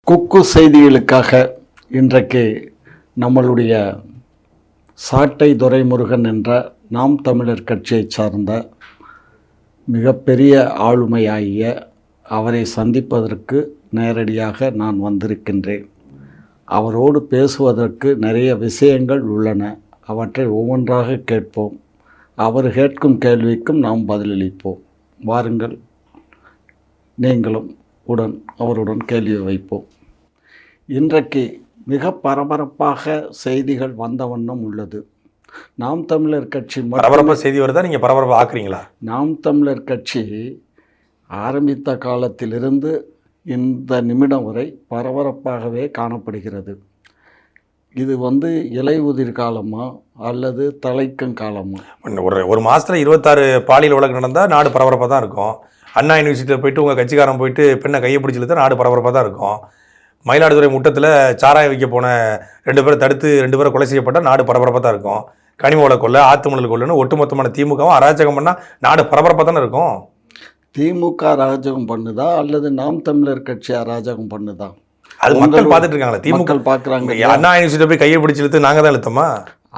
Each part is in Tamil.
குக்கு செய்திகளுக்காக இன்றைக்கு நம்மளுடைய சாட்டை துரைமுருகன் என்ற நாம் தமிழர் கட்சியை சார்ந்த மிகப்பெரிய ஆளுமையாகிய அவரை சந்திப்பதற்கு நேரடியாக நான் வந்திருக்கின்றேன். அவரோடு பேசுவதற்கு நிறைய விஷயங்கள் உள்ளன. அவற்றை ஒவ்வொன்றாக கேட்போம். அவர் கேட்கும் கேள்விக்கும் நாம் பதிலளிப்போம். வாருங்கள், நீங்களும் அவருடன் கேள்வி வைப்போம். இன்றைக்கு மிக பரபரப்பாக செய்திகள் வந்த வண்ணம் உள்ளது. நாம் தமிழர் கட்சி பரபரப்பாக செய்தி வருதா? நீங்கள் பரபரப்பாக ஆக்குறீங்களா? நாம் தமிழர் கட்சி ஆரம்பித்த காலத்திலிருந்து இந்த நிமிடம் வரை பரபரப்பாகவே காணப்படுகிறது. இது இலையுதிர் காலமா அல்லது தலைக்கும் காலமா? ஒரு மாதத்தில் 26 பாலியல் வழக்கு நடந்தால் நாடு பரபரப்பாக தான் இருக்கும். அண்ணா யூனிவர்சிட்டியில் போயிட்டு உங்கள் கட்சிக்காரன் போயிட்டு பெண்ணை கையை பிடிச்சிழுத்தா நாடு பரபரப்பாக தான் இருக்கும். மயிலாடுதுறை முட்டத்தில் சாராயம் வைக்க போன 2 பேரை தடுத்து 2 பேரை கொலை செய்யப்பட்டால் நாடு பரபரப்பாக தான் இருக்கும். கனிம வள கொள்ளை, ஆத்துமணல் கொள்ளைன்னு ஒட்டுமொத்தமான திமுகவும் அராஜகம் பண்ணால் நாடு பரபரப்பாக தானே இருக்கும். திமுக அராஜகம் பண்ணுதா அல்லது நாம் தமிழர் கட்சி அராஜகம் பண்ணுதா? அது மக்கள் பார்த்துட்டு இருக்காங்களா? திமுக பார்க்குறாங்க. அண்ணா யூனிவர்சிட்டி போய் கையை பிடிச்சி இழுத்து நாங்கள் தான் இழுத்தோமா?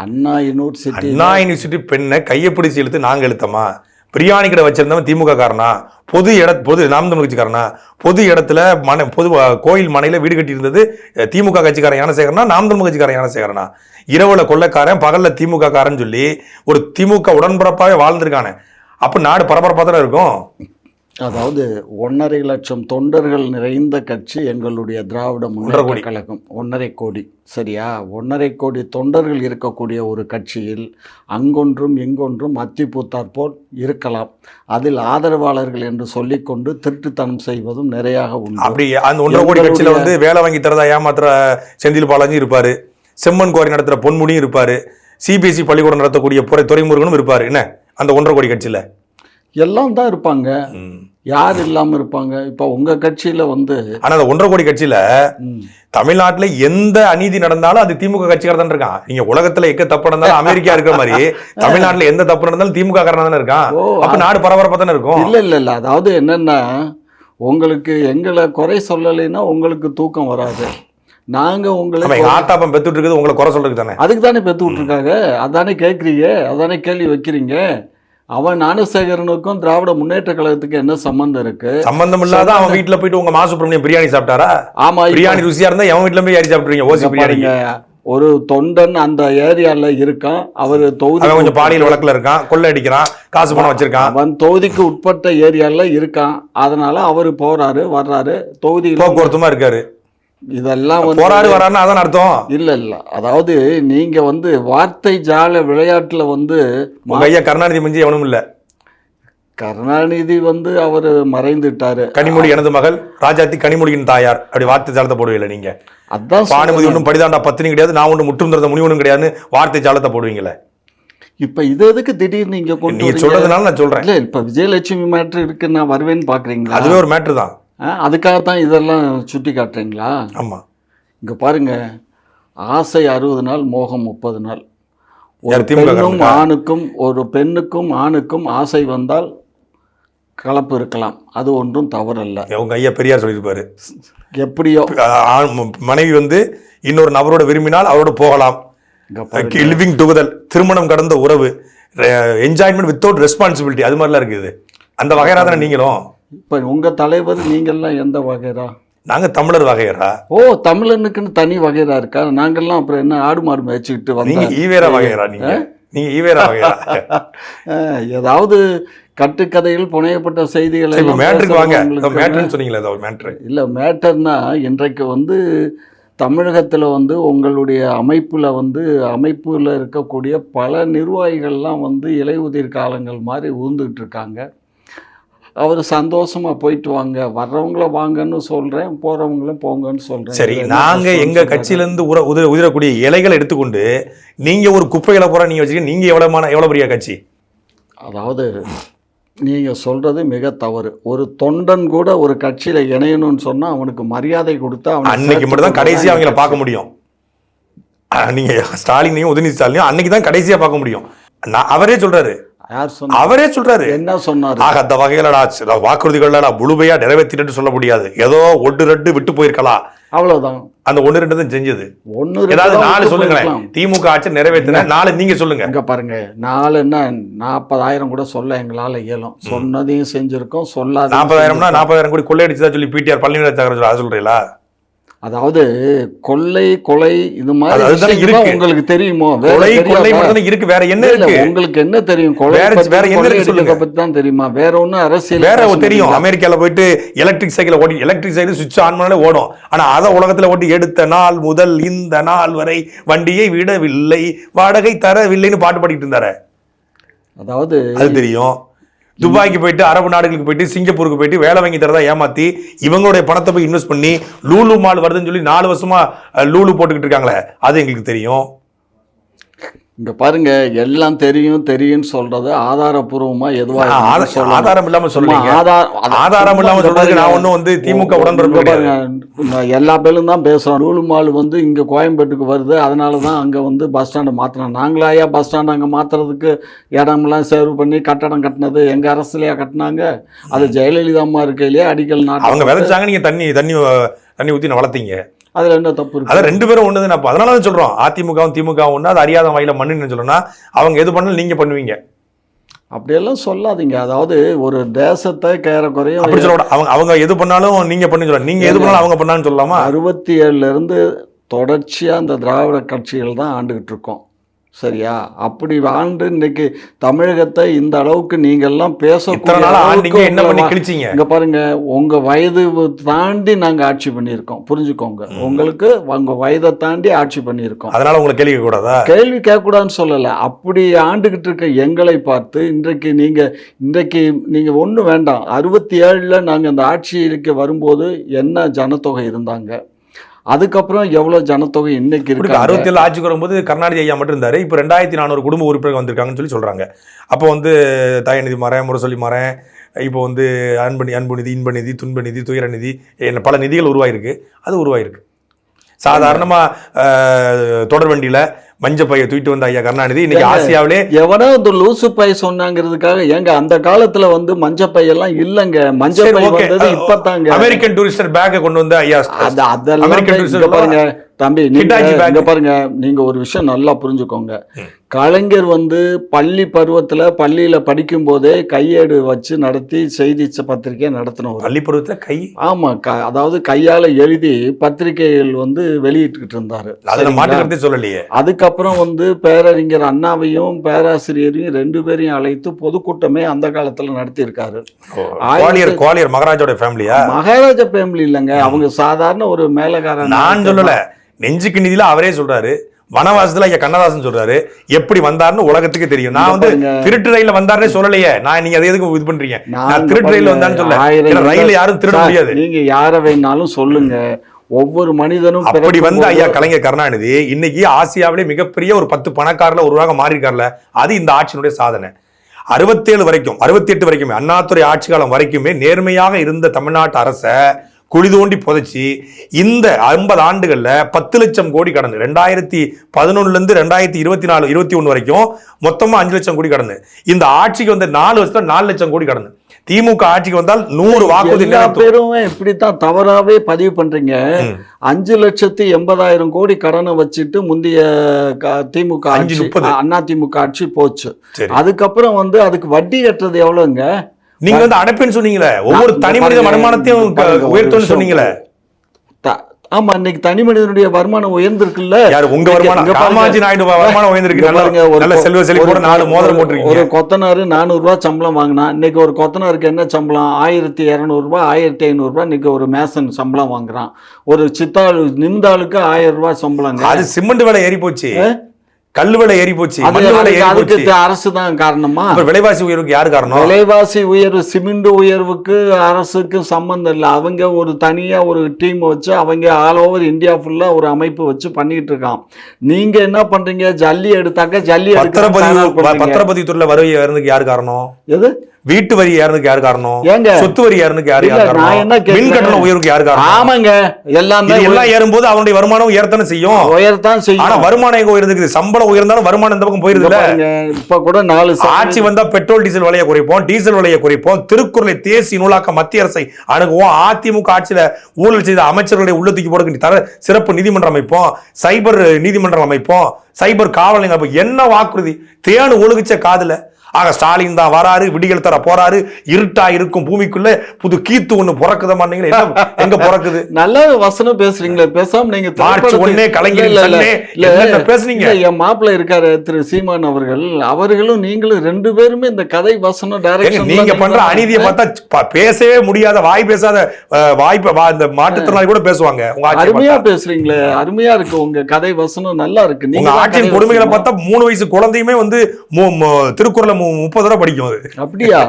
அண்ணா யூனிவர்சிட்டி பெண்ணை கையை பிடிச்சி இழுத்து நாங்கள் இழுத்தோமா? பிரியாணி கடை வச்சிருந்தவன் திமுக காரனா? பொது நாம் தமிழ் கட்சிக்காரனா? பொது இடத்துல கோயில் மனையில வீடு கட்டி இருந்தது திமுக கட்சிக்காரன் ஞானசேகரனா நாம் தமிழ் கட்சிக்காரன் ஞானசேகரனா? இரவுல கொள்ளைக்காரன், பகல்ல திமுக காரன் சொல்லி ஒரு திமுக உடன்பரப்பாவே வாழ்ந்திருக்கானே. அப்ப நாடு பரபரப்பா தானே இருக்கும். அதாவது 1.5 லட்சம் தொண்டர்கள் நிறைந்த கட்சி எங்களுடைய திராவிட முன்னேற்ற கழகம். 1.5 கோடி, சரியா? 1.5 கோடி தொண்டர்கள் இருக்கக்கூடிய ஒரு கட்சியில் அங்கொன்றும் இங்கொன்றும் அத்திப்பூத்தாற் போல் இருக்கலாம். அதில் ஆதரவாளர்கள் என்று சொல்லிக்கொண்டு திருட்டுத்தனம் செய்வதும் நிறையாக உண்டு. அப்படி அந்த 1.5 கோடி கட்சியில வேலை வாங்கி தரதா ஏமாத்துற செந்தில் பாலாஜி இருப்பாரு, செம்மன் கோரி நடத்துற பொன்முடியும் இருப்பாரு, சிபிஎஸ்இ பள்ளிக்கூடம் நடத்தக்கூடிய துரைமுருகனும் இருப்பாரு. என்ன அந்த 1.5 கோடி கட்சியில எல்லாம் தான் இருப்பாங்க. யார் இல்லாம இருப்பாங்க? இப்ப உங்க கட்சியில ஆனா அந்த 1.5 கோடி கட்சியில தமிழ்நாட்டுல எந்த அநீதி நடந்தாலும் அது திமுக கட்சிக்காரர் தான் இருக்கான். நீங்க உலகத்துல எங்க தப்பு நடந்தாலும் அமெரிக்கா இருக்கிற மாதிரி தமிழ்நாட்டுல எந்த தப்பு நடந்தாலும் திமுக காரன் தானே இருக்கான். அப்ப நாடு பரபரப்பா தானே இருக்கும். இல்ல அதாவது என்னன்னா, உங்களுக்கு எங்களை குறை சொல்லலைன்னா உங்களுக்கு தூக்கம் வராது. நாங்க உங்களை ஆட்டாப்பம் பெத்துட்டு இருக்குது, உங்களை குறை சொல்றதுக்கு தானே. அதுக்கு தானே பெத்து விட்டுருக்காங்க. அதானே கேட்குறீங்க, அதானே கேள்வி வைக்கிறீங்க. அவன் ஞானசேகரனுக்கும் திராவிட முன்னேற்ற கழகத்துக்கு என்ன சம்பந்தம் இருக்கு? சம்பந்தம் இல்லாத அவன் வீட்டுல போயிட்டு உங்க மாசுப்பிரமணியம் பிரியாணி சாப்பிட்டாரா? ஆமா, பிரியாணி ருசியா இருந்தா எவன் வீட்டுல போய் யாரி சாப்பிட்டுறீங்க? ஓசி பிரியாணி. ஒரு தொண்டன் அந்த ஏரியால இருக்கான். அவர் தொகுதி கொஞ்சம் பாலியல் வழக்குல இருக்கான், கொள்ளை அடிக்கிறான், காசு பணம் வச்சிருக்கான். அவன் தொகுதிக்கு உட்பட்ட ஏரியால இருக்கான். அதனால அவரு போறாரு வர்றாரு, தொகுதி போக்குவரத்துமா இருக்காரு. இதெல்லாம் போராடு வரான்னு அதான் அர்த்தம். இல்ல அதாவது நீங்க வார்த்தை ஜால விளையாட்டுல ஐயா கருணாநிதி மஞ்சி எவனும் இல்ல. கருணாநிதி அவர் மறைந்துட்டாரு. கனிமொழி எனது மகள், ராஜாத்தி கனிமொழியின் தாயார். அப்படி வார்த்தை ஜாலத்தை போடுவீங்களா நீங்க? அதான் பானுமதி ஒன்றும் படிதாண்டா பத்தினி கிடையாது, நான் ஒன்று முற்றும் திறந்த முனி ஒன்றும் கிடையாதுன்னு வார்த்தை ஜாலத்தை போடுவீங்களே. இப்ப இது எதுக்கு திடீர்னு நீங்க நீங்க சொல்றதுனால நான் சொல்றேன். இல்ல இப்ப விஜயலட்சுமி மேட்ரு இருக்கு, நான் வருவேன்னு பாக்குறீங்களா? அதுவே ஒரு மேட்ரு தான். அதுக்காகத்தான் இதெல்லாம் சுட்டி காட்டுறீங்களா? ஆமா, இங்க பாருங்க, ஆசை 60 நாள், மோகம் 30 நாள். ஒரு பெண்ணுக்கும் ஆணுக்கும் ஆசை வந்தால் கலப்பு இருக்கலாம், அது ஒன்றும் தவறல்ல. உங்க ஐயா பெரியார் சொல்லியிருப்பாரு, எப்படியோ மனைவி இன்னொரு நபரோட விரும்பினால் அவரோட போகலாம். லிவிங் டுகெதர், திருமணம் கடந்த உறவு, என்ஜாய்மெண்ட் வித்தவுட் ரெஸ்பான்சிபிலிட்டி, அது மாதிரிலாம் இருக்குது. அந்த வகையரா தானே நீங்களும்? இப்ப உங்க தலைவர் நீங்கள்லாம் எந்த வகைரா? நாங்க தமிழர் வகையரா. ஓ, தமிழனுக்குன்னு தனி வகைரா இருக்கா? நாங்கெல்லாம் அப்புறம் என்ன ஆடு மாடு மேய்ச்சிக்கிட்டு நீங்க ஈவேரா வகையரா? நீங்க ஈவேரா வகையரா? ஏதாவது கட்டுக்கதையில் புனையப்பட்ட செய்திகளை மேட்டருக்கு வாங்க. மேட்டர்னு சொன்னீங்களே, அது ஒரு மேட்டர் இல்ல. மேட்டர்னா இன்றைக்கு தமிழகத்தில் உங்களுடைய அமைப்பில் இருக்கக்கூடிய பல நிர்வாகிகள்லாம் இலையுதிர் காலங்கள் மாதிரி ஊந்துக்கிட்டு இருக்காங்க. அவர் சந்தோஷமா போயிட்டு வாங்க, வர்றவங்கள வாங்கன்னு சொல்றேன், போறவங்கள போங்கன்னு சொல்றேன். சரி, நாங்க எங்க கட்சியிலிருந்து உதிரக்கூடிய இலைகளை எடுத்துக்கொண்டு நீங்க ஒரு குப்பைகளை போற நீங்க வச்சுக்க, நீங்க எவ்வளவு பெரிய கட்சி? அதாவது நீங்க சொல்றது மிக தவறு. ஒரு தொண்டன் கூட ஒரு கட்சியில இணையணும்னு சொன்னா அவனுக்கு மரியாதை கொடுத்தா அன்னைக்கு மட்டும் தான் கடைசியா அவங்கள பார்க்க முடியும். நீங்க ஸ்டாலினையும் உதயநிதி ஸ்டாலினையும் அன்னைக்கு தான் கடைசியா பார்க்க முடியும். அவரே சொல்றாரு, யார் சொன்னார்? அவரே சொல்றாரு. என்ன சொன்னாரு? ஆக அந்த வகையிலடா வாக்குறுதிகள் முழுமையா நிறைவேற்றிட்டு சொல்ல முடியாது, ஏதோ 1-2 விட்டு போயிருக்கலாம், அவ்வளவுதான். அந்த 1-2 தான் செஞ்சது. 1 ஏதாவது 4 சொல்லுங்களேன். திமுக ஆட்சி நிறைவேற்றின 4 நீங்க சொல்லுங்க. இங்க பாருங்க, 4 என்ன 40,000 கூட சொல்ல எங்களால இயலும். சொன்னதையும் செஞ்சிருக்கோம், சொல்லாத 40,000னா 40,000 கோடி கொள்ளையடிச்சதா சொல்லி பிடிஆர் பழனிவேல் சொல்றீங்களா? அதாவது கொள்ளை கொலை இது மாதிரி அதுதானே இருக்கு. உங்களுக்கு தெரியுமோ? கொலை கொள்ளை மட்டும் இருக்கு, வேற என்ன இருக்கு? உங்களுக்கு என்ன தெரியும்? கொலை வேற என்ன இருக்கு சொல்லுங்க. பத்தி தான் தெரியுமா? வேற ஒண்ணு அரசியல் வேற தெரியும். அமெரிக்கால போயிட்டு எலக்ட்ரிக் சைக்கிள் ஓடி, எலக்ட்ரிக் சைக்கிள் சுவிட்ச் ஆன் பண்ணாலே ஓடும். ஆனா அத உலகத்துல ஓட்டி எடுத்த நாள் முதல் இந்த நாள் வரை வண்டியை விடவில்லை, வாடகை தரவில்லைன்னு பாட்டு பாடிட்டு இருந்தாரு. அதாவது அது தெரியும். துபாய்க்கு போயிட்டு, அரபு நாடுகளுக்கு போயிட்டு, சிங்கப்பூருக்கு போயிட்டு வேலை வாங்கி தரதா ஏமாத்தி இவங்களுடைய பணத்தை போய் இன்வெஸ்ட் பண்ணி லூலு மால் வருதுன்னு சொல்லி 4 வருஷமா லூலு போட்டுக்கிட்டு இருக்காங்களே, அது எங்களுக்கு தெரியும். இங்க பாருங்க, எல்லாம் தெரியும்னு சொல்றது ஆதாரபூர்வமா எதுவா ஆதாரம் இல்லாம சொல்லுங்க. ஆதாரம் இல்லாம சொல்றதுக்கு நான் ஒண்ணும் திமுக உடன்பிறப்பு கிடையாது. எல்லா பேரும் தான் பேசுறோம். லூலு மால் இங்க கோயம்பேட்டுக்கு வருது, அதனாலதான் அங்க பஸ் ஸ்டாண்டை மாத்தினோம். நாங்களாயா பஸ் ஸ்டாண்ட் அங்க மாத்துறதுக்கு இடமெல்லாம் சேவ் பண்ணி கட்டடம் கட்டினது? எங்க அரசுலயா கட்டினாங்க? அது ஜெயலலிதா அம்மா இருக்கையிலேயே அடிக்கல் நாட்டு அவங்க விதைச்சாங்க, நீங்க தண்ணி ஊத்தி வளர்த்தீங்க. அதுல என்ன தப்பு இருக்கு? அதான் 2 பேரும் ஒண்ணுதான். அதனால தான் சொல்றோம், அதிமுகவும் திமுக ஒண்ணு, அது அறியாத வகையில மண்ணுன்னு சொல்லணும்னா அவங்க எது பண்ணாலும் நீங்க பண்ணுவீங்க. அப்படியெல்லாம் சொல்லாதீங்க. அதாவது ஒரு தேசத்தை கேரக்குறையும் அப்படி சொல்ல, அவங்க எது பண்ணாலும் நீங்க பண்ணி சொல்ல, நீங்க எது பண்ணாலும் அவங்க பண்ணான்னு சொல்லலாமா? 67ல இருந்து தொடர்ச்சியா இந்த திராவிட கட்சிகள் தான் ஆண்டுகிட்டு இருக்கோம், சரியா? அப்படி ஆண்டு இன்னைக்கு தமிழகத்தை இந்த அளவுக்கு நீங்க எல்லாம் பேசக்கூடிய என்ன பண்ணி கிழிச்சீங்க? இங்க பாருங்க, உங்க வயது தாண்டி நாங்க ஆட்சி பண்ணியிருக்கோம், புரிஞ்சுக்கோங்க. உங்களுக்கு உங்க வயதை தாண்டி ஆட்சி பண்ணியிருக்கோம். அதனால உங்களை கேள்வி கேட்க கூடாதா? கேள்வி கேட்க கூடாதுன்னு சொல்லல. அப்படி ஆண்டுகிட்டு இருக்க எங்களை பார்த்து இன்றைக்கு நீங்க ஒண்ணு வேண்டாம். 67ல நாங்க இந்த ஆட்சிக்கு வரும்போது என்ன ஜனத்தொகை இருந்தாங்க, அதுக்கப்புறம் எவ்வளவு ஜனத்தொகை இன்னைக்கு இருக்கு? 67 ஆட்சிக்கு வரும்போது கருணாநிதி ஐயா மட்டும் இருந்தாரு. இப்போ 2400 குடும்ப உறுப்பினர்கள் வந்திருக்காங்கன்னு சொல்றாங்க. அப்போ தயநிதி மறேன், முரசொலி மறேன், இப்போ அன்புநிதி, இன்பநிதி, துன்பநிதி, துயரநிதி, பல நிதிகள் உருவாயிருக்கு. அது உருவாயிருக்கு. சாதாரணமா தொடர் வண்டியில மஞ்ச பைய தூக்கிட்டு வந்த ஐயா கருணாநிதி இன்னைக்கு ஆசியாவிலே எவனோ இந்த லூசு பை சொன்னாங்கிறதுக்காக ஏங்க அந்த காலத்துல மஞ்ச பை எல்லாம் இல்லங்க. மஞ்ச பை வந்தது இப்பதாங்க. அமெரிக்கன் டூரிஸ்டர் பேக்கை கொண்டு வந்த ஐயா, அதெல்லாம் பாருங்க தம்பி, நீங்க பாருங்க, நீங்க ஒரு விஷயம் நல்லா புரிஞ்சுக்கோங்க. கலைஞர் பள்ளி பருவத்துல பள்ளியில படிக்கும் போதே கையேடு வச்சு நடத்தி செய்தி பத்திரிகை நடத்தினோம். பள்ளி பருவத்துல ஆமா, அதாவது கையால எழுதி பத்திரிகைகள் வெளியிட்டு இருந்தாரு. சொல்லலையே. அதுக்கப்புறம் பேரறிஞர் அண்ணாவையும் பேராசிரியரையும் 2 பேரையும் அழைத்து பொதுக்கூட்டமே அந்த காலத்துல நடத்தி இருக்காரு. மகாராஜோட ஃபேமிலியா? மகாராஜா ஃபேமிலி இல்லங்க, அவங்க சாதாரண ஒரு மேலக்காரன். நான் சொல்லல, நெஞ்சுக்கு நிதியில அவரே சொல்றாரு. வனவாசத்துல ஐயா கண்ணதாசன் சொல்றாரு, எப்படி வந்தாருன்னு உலகத்துக்கு தெரியும். நான் திருட்டு ரயில வந்தாருன்னு சொல்லலையே. நீங்க அதை எதுக்கு இது பண்றீங்க? நான் திருட்டு ரயில வந்தான்னு சொல்ல, ரயில யாரும் திருட முடியாது. நீங்க யார வேணாலும் சொல்லுங்க, ஒவ்வொரு மனிதனும் அப்படி ஐயா கலைஞர் கருணாநிதி இன்னைக்கு ஆசியாவிலே மிகப்பெரிய ஒரு 10 பணக்காரர்ல ஒருவராக மாறி இருக்கார்ல, அது இந்த ஆட்சியினுடைய சாதனை. 67 வரைக்கும் 68 வரைக்குமே அண்ணாதுரை ஆட்சி காலம் வரைக்குமே நேர்மையாக இருந்த தமிழ்நாட்டு அரச குழி தோண்டி புதைச்சி இந்த 50 ஆண்டுகள்ல 10 லட்சம் கோடி கடந்து 2011 இருந்து 2024 21 வரைக்கும் மொத்தமா 5 லட்சம் கோடி கடந்து இந்த ஆட்சிக்கு 4 வருஷத்துல 4 லட்சம் கோடி கடந்து திமுக ஆட்சிக்கு வந்தால் 100 வாக்குறுதி பேரும் இப்படித்தான் தவறாவே பதிவு பண்றீங்க. 5,80,000 கோடி கடனை வச்சுட்டு முந்தைய திமுக அண்ணா திமுக ஆட்சி போச்சு. அதுக்கப்புறம் அதுக்கு வட்டி கட்டுறது எவ்வளவுங்க? நீங்க அடைப்புன்னு சொன்னீங்களே, ஒவ்வொரு தனி மனித வருமானத்தையும் உயர்த்துன்னு சொன்னீங்களே. ஆமா, இன்னைக்கு தனி மனிதனுடைய வருமானம் உயர்ந்திருக்குல்ல. யாரு உங்க வருமானம்? காமாஜி நாயுடு வருமானம் உயர்ந்திருக்கு. நல்ல செல்வ செழிப்போட 4 மோதிரம் போட்டுருக்கீங்க. ஒரு கொத்தனாரு 400 ரூபாய் சம்பளம் வாங்கினா, இன்னைக்கு ஒரு கொத்தனாருக்கு என்ன சம்பளம்? 1,200 ரூபாய், 1,500 ரூபாய். இன்னைக்கு ஒரு மேசன் சம்பளம் வாங்குறான். ஒரு சித்தாள் நிமிந்தாளுக்கு 1000 ரூபாய் சம்பளம். அது சிமெண்ட் விலை ஏறி போச்சு, கல்லு விலை ஏறி போச்சு. அரசு தான் காரணமா? விலைவாசி உயர்வுக்கு யாரு காரணம்? விலைவாசி உயர்வு, சிமெண்ட் உயர்வுக்கு அரசுக்கு சம்பந்தம் இல்லை. அவங்க ஒரு தனியா ஒரு டீம் வச்சு அவங்க ஆல் ஓவர் இந்தியா ஃபுல்லா ஒரு அமைப்பு வச்சு பண்ணிட்டு இருக்கான். நீங்க என்ன பண்றீங்க? ஜல்லி எடுத்தாக்க ஜல்லி பத்திரப்பதிவுத்துறையில வருகை வருவதுக்கு யாரு காரணம்? எது? வீட்டு வரி ஏறதுக்கு யாரு காரணம்? ஏங்க சொத்து வரி ஏறதுக்கு யாரு காரணம்? மின் கட்டணம் உயர்வுக்கு யாரு காரணம்? ஆமாங்க, எல்லாம் ஏறும்போது அவனுடைய வருமானம் உயர்த்தானே செய்யும். உயர்த்தான் செய்யும். ஆனா வருமானம் எங்க உயர்ந்துக்குது? சம்பளம் உயர்ந்தாலும் வருமானம் இந்த பக்கம் போயிருது இல்ல. இப்ப கூட 4 ஆட்சி வந்தா பெட்ரோல் டீசல் விலையை குறைப்போம், டீசல் விலையை குறைப்போம், திருக்குறளை தேசிய நூலாக்க மத்திய அரசை அணுகுவோம், அதிமுக ஆட்சியில ஊழல் செய்த அமைச்சர்களுடைய உள்ள தூக்கி போடுக்கு தர சிறப்பு நீதிமன்றம் அமைப்போம், சைபர் நீதிமன்றம் அமைப்போம், சைபர் காவல் நிலையம் அமைப்போம். என்ன வாக்குறுதி? தேனு ஒழுகுச்ச காதுல. ஆக ஸ்டாலின் தான் வராரு, விடிகள் தர போறாரு, இருட்டா இருக்கும் பூமிக்குள்ள புது கீத்து ஒண்ணு பிறக்குத மாட்டீங்களா? எங்க பிறக்குது? நல்ல வசனம் பேசுறீங்களே, பேசாம நீங்க மார்ச் 1 கலைஞர் பேசுறீங்க. என் மாப்பிள்ள இருக்காரு திரு சீமான் அவர்கள், அவர்களும் நீங்களும் 2 பேருமே இந்த கதை வசனம் டைரக்ஷன் நீங்க பண்ற அநீதியை பார்த்தா பேசவே முடியாத வாய் பேசாத வாய்ப்பு இந்த மாற்றுத்திறனாளி கூட பேசுவாங்க. உங்க அருமையா பேசுறீங்களே, அருமையா இருக்கு உங்க கதை வசனம், நல்லா இருக்கு. நீங்க ஆட்சியின் கொடுமைகளை பார்த்தா 3 வயசு குழந்தையுமே வந்து திருக்குறளை 30 தடவை படிக்கும் அது. அப்படியா?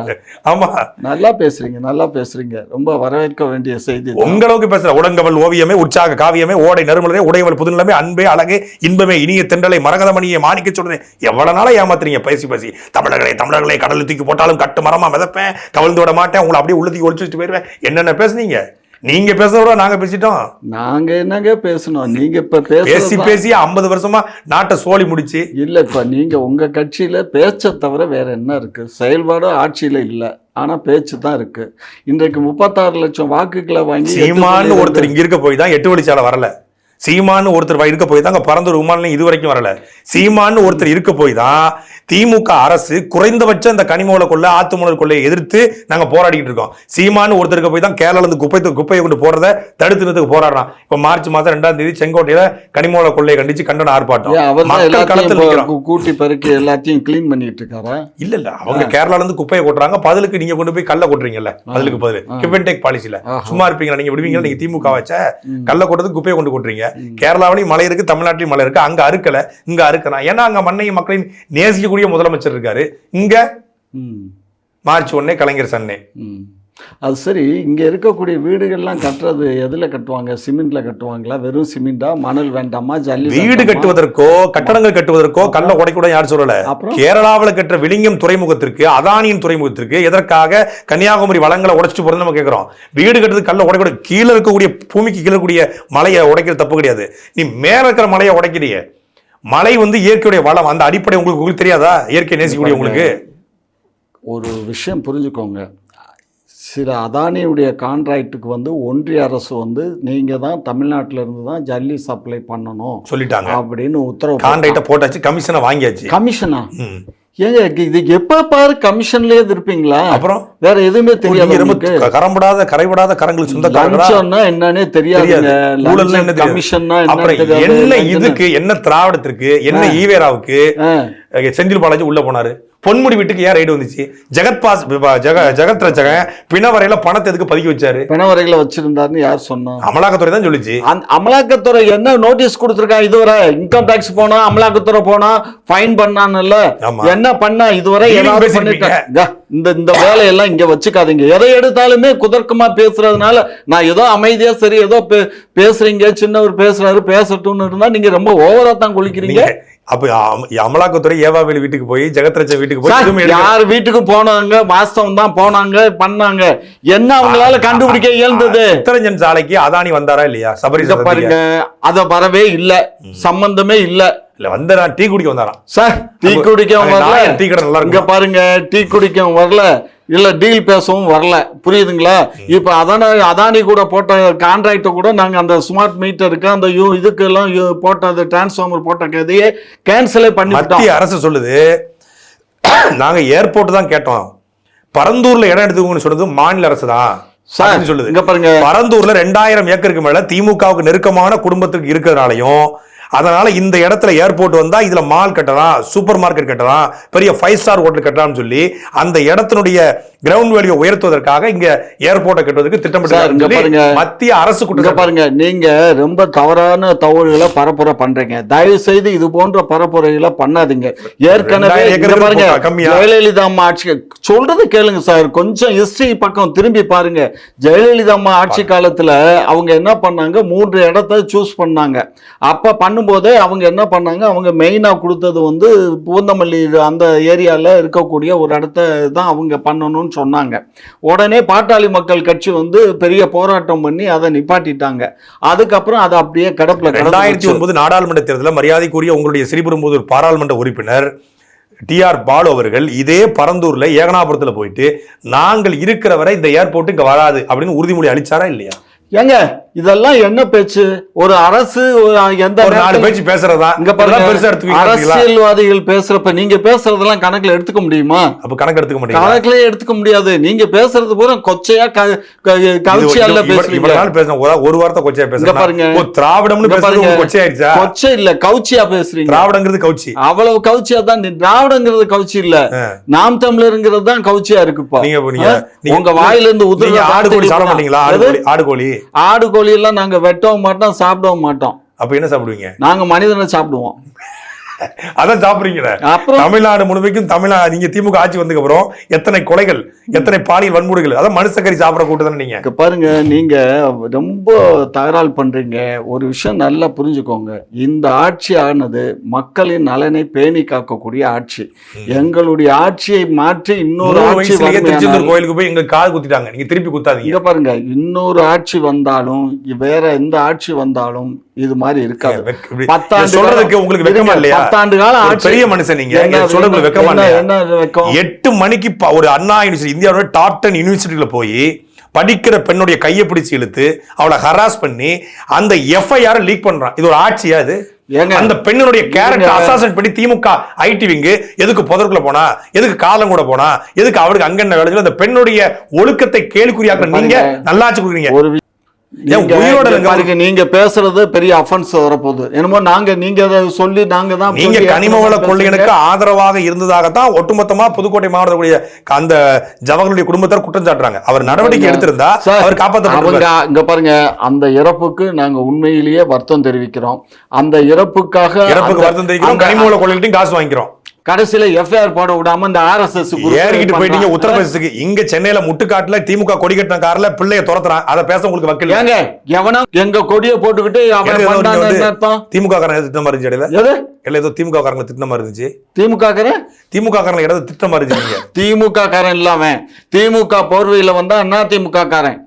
ஆமா, நல்லா பேசுறீங்க, நல்லா பேசுறீங்க. ரொம்ப வரவேற்க வேண்டிய செய்தி. உங்களுக்கு பேசுற உடங்கவல் ஓவியமே, உற்சாக காவியமே, ஓடை நறுமலரே, உடையவள் புதுநிலமே, அன்பே அழகே, இன்பமே, இனிய தென்றலை, மரகதமணியை மாணிக்க சொல்றேன். எவ்வளவு நாளா ஏமாத்துறீங்க பேசி பேசி. தமிழர்களை கடலில் தூக்கி போட்டாலும் கட்டு மரமா மிதப்பேன், கவிழ்ந்து விட மாட்டேன், உங்களை அப்படியே உள்ள தூக்கி ஒழிச்சுட்டு போயிருவேன். என்னென்ன பேசுனீங்க? நீங்க பேசுறத நாங்க பேசிட்டோம். நாங்க என்னங்க பேசணும்? நீங்க இப்ப பேசி 50 வருஷமா நாட்டை சோழி முடிச்சு இல்ல. இப்ப நீங்க உங்க கட்சியில பேச்ச தவிர வேற என்ன இருக்கு? செயல்பாடு ஆட்சியில இல்ல, ஆனா பேச்சு தான் இருக்கு. இன்றைக்கு 36 லட்சம் வாக்குகளை வாங்கி சீமான்னு ஒருத்தர் இங்க இருக்க போய் தான் 8 வழிச்சாலை வரல. சீமான்னு ஒருத்தர் இருக்க போய் தான் அங்க பரந்தூர் விமான நிலையம் இது வரைக்கும் வரல. சீமான்னு ஒருத்தர் இருக்க போய் தான் திமுக அரசு குறைந்தபட்சம் இந்த கனிமவள கொள்ளை, ஆத்துமணல் கொள்ளையை எதிர்த்து நாங்க போராடிக்கிட்டு இருக்கோம். சீமான்னு ஒருத்தருக்கு போய் தான் கேரளால இருந்து குப்பையை கொண்டு போறதை தடுத்துறதுக்கு போராடுறான். இப்ப மார்ச் மாதம் 2ஆம் தேதி செங்கோட்டையில கனிமவள கொள்ளையை கண்டிச்சு கண்டன ஆர்ப்பாட்டம். மக்கள் களத்தில் கூட்டி பெருக்கி எல்லாத்தையும் கிளீன் பண்ணிட்டு இருக்காரா? இல்ல அவங்க கேரளால இருந்து குப்பையை கொட்டுறாங்க, பதிலுக்கு நீங்க கொண்டு போய் கல்ல கொட்டுறீங்கல்ல. பதிலுக்கு பதில் கிவ் அண்ட் டேக் பாலிசில சும்மா இருப்பீங்களா? நீங்க விடுவீங்க? நீங்க திமுக வச்ச கல்ல கொட்டதுக்கு குப்பையை கொண்டு கொட்டுறீங்க. கேரளாவிலையும் மழை இருக்கு, தமிழ்நாட்டிலையும் மழை இருக்கு. அங்க அறுக்கல, இங்க அறுக்கலாம். ஏன்னா அங்க மண்ணையும் மக்களையும் நேசிக்கக்கூடிய முதலமைச்சர் இருக்காரு. இங்க மார்ச் 1 கலைஞர் சன்னே. அது சரி, இங்க இருக்கக்கூடிய வீடுகள்லாம் கட்டுறது எதுல கட்டுவாங்க? சிமெண்ட்ல கட்டுவாங்களா? வெறும் சிமெண்டா? மணல் வேண்டாமா? ஜல்லி? வீடு கட்டுவதற்கோ கட்டடங்கள் கட்டுவதற்கோ கல்ல உடைக்கூட யார் சொல்லல. கேரளாவில் கட்டுற விளிங்கம் துறைமுகத்திற்கு, அதானியின் துறைமுகத்திற்கு எதற்காக கன்னியாகுமரி வளங்களை உடைச்சிட்டு போறது நம்ம கேட்கிறோம். வீடு கட்டுறது கல்ல உடைக்கூட. கீழே இருக்கக்கூடிய பூமிக்கு கீழே இருக்கக்கூடிய மலையை உடைக்கிறது தப்பு கிடையாது. நீ மேல இருக்கிற மலையை உடைக்கிறிய. மலை வந்து இயற்கையுடைய வளம், அந்த அடிப்படை உங்களுக்கு தெரியாதா? இயற்கை நேசிக்கக்கூடிய உங்களுக்கு ஒரு விஷயம் புரிஞ்சுக்கோங்க. சில அதானியுடைய கான்ட்ராக்டுக்கு வந்து ஒன்றிய அரசு வந்து நீங்க தான் தமிழ்நாட்டில இருந்து தான் ஜல்லி சப்ளை பண்ணணும் சொல்லிட்டாங்க அப்படின்னு உத்தரவு. கான்ட்ராக்ட போட்டாச்சு, கமிஷனை வாங்கியாச்சு. கமிஷனா? ஏங்க இது எப்ப பாரு கமிஷன்லயே இருப்பீங்களா? அப்புறம் வேற எதுவுமே தெரியாது. கரைபடாத கரங்களுக்கு சொந்தக்காரங்கன்னா என்னன்னே தெரியாதுங்க. கமிஷன்னா என்ன? இதுக்கு என்ன திராவிடத்திற்கு, என்ன ஈவேராவுக்கு செந்தில் பாலாஜி உள்ள போனாரு? பொன்முடி வீட்டுக்கு ஏன் ரைடு வந்துச்சு? ஜெகத் ரட்சகன் பிணவரையில பணத்தை எதுக்கு பதுக்கி வச்சாரு? பிணவரையில வச்சிருந்தாருன்னு யார் சொன்னா? அமலாக்கத்துறை தான் சொல்லிச்சு. அமலாக்கத்துறை என்ன நோட்டீஸ் கொடுத்திருக்கா? இதுவரை இன்கம் டாக்ஸ் போனா, அமலாக்கத்துறை போனா ஃபைன் பண்ணான்ல, என்ன பண்ணா இதுவரை? இந்த வேலையெல்லாம் இங்க வச்சுக்காதீங்க. எதை எடுத்தாலுமே குதர்க்கமா பேசுறதுனால நான் ஏதோ அமைதியா சரி ஏதோ பேசுறீங்க, சின்னவர் பேசுறாரு பேசட்டும்னு இருந்தா நீங்க ரொம்ப ஓவரா தான் குளிக்கிறீங்க. அப்ப அமலாக்கத்துறை ஏவாவேலு வீட்டுக்கு போய், ஜெகத்ரட்ச வீட்டுக்கு போய், யார் வீட்டுக்கு போனாங்க? வாஸ்தவம் தான் போனாங்க, பண்ணாங்க. என்ன அவங்களால கண்டுபிடிக்க இயல்ந்தது? சித்தரஞ்சன் சாலைக்கு அதானி வந்தாரா இல்லையா? சபரி பாருங்க, அத வரவே இல்ல, சம்பந்தமே இல்ல. இல்ல வந்தா டீ குடிக்க வந்தாராம் சார். டீ குடிக்க வரல. டீ கடை நல்லா இங்க பாருங்க, டீ குடிக்க வரல, இல்ல டீல் பேசவும் வரல. புரியுதுங்களா? இப்ப அதானி கூட போட்ட கான்ட்ராக்ட கூட நாங்க அந்த ஸ்மார்ட் மீட்டருக்கு, அந்த இதுக்கு எல்லாம் போட்ட அந்த டிரான்ஸ்ஃபார்மர் போட்ட கதையே கேன்சலே பண்ணி. மத்திய அரசு சொல்லுது நாங்க ஏர்போர்ட் தான் கேட்டோம், பரந்தூர்ல இடம் எடுத்துக்கோங்கன்னு சொல்றது மாநில அரசு தான் சொல்லுது. இங்க பாருங்க, பரந்தூர்ல 2000 ஏக்கருக்கு மேல திமுகவுக்கு நெருக்கமான குடும்பத்துக்கு இருக்கிறதுனாலையும், அதனால இந்த இடத்துல ஏர்போர்ட் வந்தா இதுல மால் கட்டலாம், சூப்பர் மார்க்கெட் கட்டலாம், பெரிய 5 ஸ்டார் ஹோட்டல் கட்டலாம்னு சொல்லி அந்த இடத்தினுடைய கிரவுண்ட் வேல்யூ உயர்த்துவதற்காக இங்க ஏர்போர்ட்டை கட்டுவதற்கு திட்டமிட்டு மத்திய அரசு கூட்ட. பாருங்க, நீங்க ரொம்ப தவறான தகவல்களை பரப்புரை பண்றீங்க. தயவு செய்து இது போன்ற பரப்புரைகளை பண்ணாதீங்க. ஏற்கனவே ஜெயலலிதா அம்மா ஆட்சி சொல்றது கேளுங்க சார், கொஞ்சம் ஹிஸ்டரி பக்கம் திரும்பி பாருங்க. ஜெயலலிதா அம்மா ஆட்சி காலத்துல அவங்க என்ன பண்ணாங்க? 3 இடத்தை சூஸ் பண்ணாங்க. அப்ப பண்ணும்போதே அவங்க என்ன பண்ணாங்க, அவங்க மெயினாக கொடுத்தது வந்து பூந்தமல்லி அந்த ஏரியாவில் இருக்கக்கூடிய ஒரு இடத்த தான் அவங்க பண்ணணும்னு சொன்னாங்க. உடனே பாட்டாளி மக்கள் கட்சி வந்து பெரிய போராட்டம் பண்ணி அதை நிப்பாட்டிட்டாங்க. அதுக்கப்புறம் அதை அப்படியே கிடப்பில் 2009 நாடாளுமன்ற தேர்தலில் மரியாதைக்குரிய உங்களுடைய ஸ்ரீபெரும்புதூர் பாராளுமன்ற உறுப்பினர் டிஆர் பாலு அவர்கள் இதே பரந்தூர்ல ஏகனாபுரத்துல போயிட்டு நாங்கள் இருக்கிற வரை இந்த ஏர்போர்ட் இங்க வராது அப்படின்னு உறுதிமொழி அளிச்சாரா இல்லையா? ஏங்க இதெல்லாம் என்ன பேச்சு? ஒரு அரசு எந்த ஒரு 4 பேச்சு பேசுறதா? இங்க பாருங்க, அரசியல்வாதிகள் பேசுறப்ப நீங்க பேசுறதெல்லாம் கணக்குல எடுத்துக்க முடியுமா? அப்ப கணக்கு எடுத்துக்க முடியும். கணக்குலயே எடுத்துக்க முடியாது. நீங்க பேசுறது பூரா கொச்சையா கவுச்சியால பேசுறீங்க. ஒரு வார்த்தை கொச்சையா பேசுறீங்க பாருங்க. திராவிடம்னு பேசுறது கொச்சை ஆயிடுச்சா? கொச்சை இல்ல, கவுச்சியா பேசுறீங்க. திராவிடங்கிறது கவுச்சி. அவ்வளவு கவுச்சியா தான். திராவிடங்கிறது கவுச்சி இல்ல, நாம் தமிழருங்கிறது தான் கவுச்சியா இருக்குப்பா. உங்க வாயில இருந்து உதிர ஆடு கோழி சாப்பிட மாட்டீங்களா? ஆடு கோழி எல்லாம் நாங்க வெட்டவும் மாட்டோம், சாப்பிடவும் மாட்டோம். அப்ப என்ன சாப்பிடுவீங்க? நாங்க மனிதனை சாப்பிடுவோம். அதான் சாப்பிடுறீங்க. தமிழ்நாடு முழுமைக்கும் தமிழ்நாடு நீங்க திமுக ஆட்சி வந்ததுக்கு அப்புறம் எத்தனை கொலைகள், எத்தனை பாலியல் வன்முறைகள், அதான் மனுஷக்கறி சாப்பிட கூட்டதானே நீங்க. பாருங்க, நீங்க ரொம்ப தகராறு பண்றீங்க. ஒரு விஷயம் நல்லா புரிஞ்சுக்கோங்க. இந்த ஆட்சி ஆனது மக்களின் நலனை பேணி காக்கக்கூடிய ஆட்சி. எங்களுடைய ஆட்சியை மாற்றி இன்னொரு ஆட்சி திருச்செந்தூர் கோயிலுக்கு போய் எங்க காது குத்திட்டாங்க, நீங்க திருப்பி குத்தாதீங்க. இங்க பாருங்க, இன்னொரு ஆட்சி வந்தாலும் வேற எந்த ஆட்சி வந்தாலும் இது மாதிரி இருக்காது. 10 சொல்றதுக்கு உங்களுக்கு வெக்கமா இல்லையா? 10 ஆண்டு காலம் ஆட்சி. பெரிய மனுஷன் நீங்க, சொல்றதுக்கு வெக்கமா இல்லையா? என்ன வெக்கம்? 8 மணிக்கு ஒரு அண்ணா யூனிவர்சிட்டி, இந்தியாவோட டாப் 10 யூனிவர்சிட்டியில போய் படிக்கிற பெண்ணுடைய கையை பிடிச்சு இழுத்து அவளை ஹராஸ் பண்ணி அந்த எஃப்ஐஆர் லீக் பண்றான். இது ஒரு ஆட்சியா? இது அந்த பெண்ணுடைய கேரக்டர் அசாசன் பண்ணி திமுக ஐடி விங்கு எதுக்கு புதற்குள்ள போனா, எதுக்கு காலம் கூட போனா, எதுக்கு அவளுக்கு அங்க என்ன வேலை? அந்த பெண்ணுடைய ஒழுக்கத்தை கேள்விக்குறியாக்க நீங்க நல்லாச்சு கொடுக்குறீங்க. நீங்க பேசுறது பெரிய அஃபென்ஸ் வரப்போகுது. என்னமோ நீங்க சொல்லி நீங்க கனிம வள கொள்ளையனுக்கு ஆதரவாக இருந்ததாகத்தான் ஒட்டுமொத்தமா புதுக்கோட்டை மாவட்டக்கூடிய அந்த ஜவஹர்களுடைய குடும்பத்தார் குற்றம் சாட்டுறாங்க. அவர் நடவடிக்கை எடுத்திருந்தா அவர் காப்பாற்ற. இங்க பாருங்க, அந்த இறப்புக்கு நாங்க உண்மையிலேயே வருத்தம் தெரிவிக்கிறோம். அந்த இறப்புக்கு வருத்தம் தெரிவிக்கிறோம். கனிம வள கொள்ளையிட்டையும் காசு வாங்கிக்கிறோம். கடைசியில எஃப்ஐஆர் போட விடாம இந்த ஆர்எஸ்எஸ் ஏறிக்கிட்டு போயிட்டீங்க உத்தரப்பிரதேசத்துக்கு. இங்க சென்னையில முட்டுக்காட்டுல திமுக கொடி கட்டின கார்ல பிள்ளைய துரத்துறான். அதை பேச உங்களுக்கு வக்கீல் ஏங்க? எவனா எங்க கொடியை போட்டுக்கிட்டு திமுக காரங்க திட்ட மாதிரி இருந்துச்சு. இல்ல ஏதோ திமுக காரங்க திட்ட மாதிரி இருந்துச்சு. திமுக காரங்க இடத்துல திட்ட மாதிரி இருந்துச்சு. திமுக காரன் இல்லாம திமுக போர்வையில வந்தா அண்ணா திமுக காரன்.